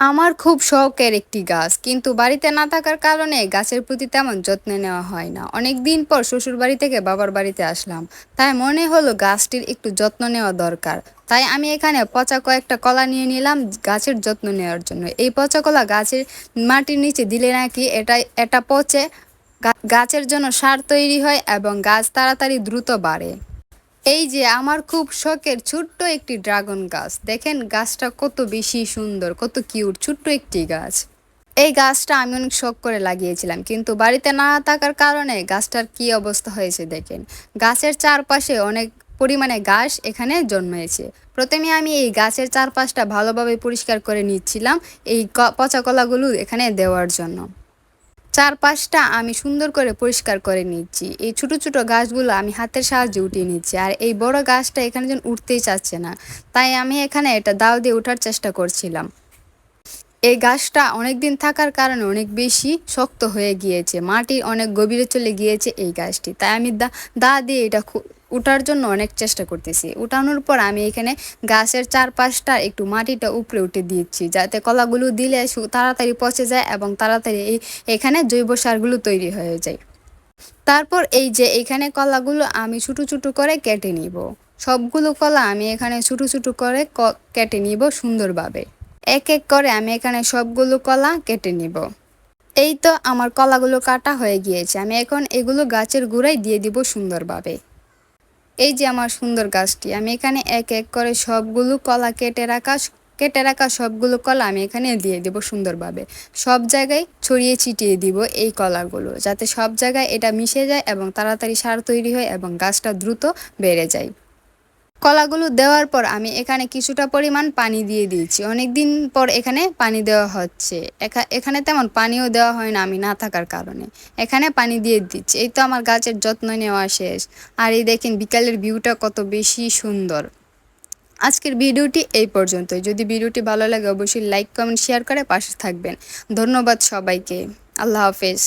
আমার খুব শখের একটি গাছ, কিন্তু বাড়িতে না থাকার কারণে গাছের প্রতি তেমন যত্ন নেওয়া হয় না। অনেক দিন পর শ্বশুর বাড়ি থেকে বাবার বাড়িতে আসলাম, তাই মনে হলো গাছটির একটু যত্ন নেওয়া দরকার। তাই আমি এখানে পচা কয়েকটা কলা নিয়ে নিলাম গাছের যত্ন নেওয়ার জন্য। এই পচা কলা গাছের মাটির নিচে দিলে নাকি এটা পচে গাছের জন্য সার তৈরি হয় এবং গাছ তাড়াতাড়ি দ্রুত বাড়ে। এই যে আমার খুব শখের ছোট্ট একটি ড্রাগন গাছ, দেখেন গাছটা কত বেশি সুন্দর, কত কিউট, ছোট্ট একটি গাছ। এই গাছটা আমি অনেক শখ করে লাগিয়েছিলাম, কিন্তু বাড়িতে না থাকার কারণে গাছটার কি অবস্থা হয়েছে দেখেন। গাছের চারপাশে অনেক পরিমাণে ঘাস এখানে জন্মেছে। প্রথমে আমি এই গাছের চারপাশটা ভালোভাবে পরিষ্কার করে নিচ্ছিলাম এই পচা কলাগুলো এখানে দেওয়ার জন্য। চারপাশটা আমি সুন্দর করে পরিষ্কার করে নিচ্ছি। এই ছোট ছোট গাছগুলো আমি হাতের সাহায্যে উঠিয়ে নিচ্ছি, আর এই বড় গাছটা এখানে যেন উঠতেই চাচ্ছে না, তাই আমি এখানে এটা দাও দিয়ে ওঠার চেষ্টা করছিলাম। এই গাছটা অনেক দিন থাকার কারণে অনেক বেশি শক্ত হয়ে গিয়েছে, মাটি অনেক গভীরে চলে গিয়েছে এই গাছটি, তাই আমি দা দিয়ে এটা উঠার জন্য অনেক চেষ্টা করতেছি। উঠানোর পর আমি এখানে গাছের চারপাশটা একটু মাটিটা উপরে উঠে দিচ্ছি, যাতে কলাগুলো দিলে তাড়াতাড়ি পচে যায় এবং তাড়াতাড়ি এখানে জৈব সারগুলো তৈরি হয়ে যায়। তারপর এই যে এখানে কলাগুলো আমি ছোটো ছোটো করে কেটে নিব। সবগুলো কলা আমি এখানে ছোটো ছোটো করে কেটে নিব সুন্দরভাবে। এক এক করে আমি এখানে সবগুলো কলা কেটে নিব। এই তো আমার কলাগুলো কাটা হয়ে গিয়েছে, আমি এখন এগুলো গাছের গোড়ায় দিয়ে দিব সুন্দরভাবে। এই যে আমার সুন্দর গাছটি, আমি এখানে এক এক করে সবগুলো কলা কেটে রাখা সবগুলো কলা আমি এখানে দিয়ে দেব সুন্দরভাবে। সব জায়গায় ছড়িয়ে ছিটিয়ে দিব এই কলাগুলো, যাতে সব জায়গায় এটা মিশে যায় এবং তাড়াতাড়ি সার তৈরি হয় এবং গাছটা দ্রুত বেড়ে যায়। কলাগুলো দেওয়ার পর আমি এখানে কিছুটা পরিমাণ পানি দিয়ে দিয়েছি। অনেক দিন পর এখানে পানি দেওয়া হচ্ছে। এখানে তেমন পানিও দেওয়া হয় না আমি না থাকার কারণে। এখানে পানি দিয়ে দিচ্ছি। এই তো আমার গাছের যত্ন নেওয়া শেষ। আর এই দেখেন বিকালের ভিউটা কত বেশি সুন্দর। আজকের ভিডিওটি এই পর্যন্তই। যদি ভিডিওটি ভালো লাগে অবশ্যই লাইক, কমেন্ট, শেয়ার করে পাশে থাকবেন। ধন্যবাদ সবাইকে। আল্লাহ হাফেজ।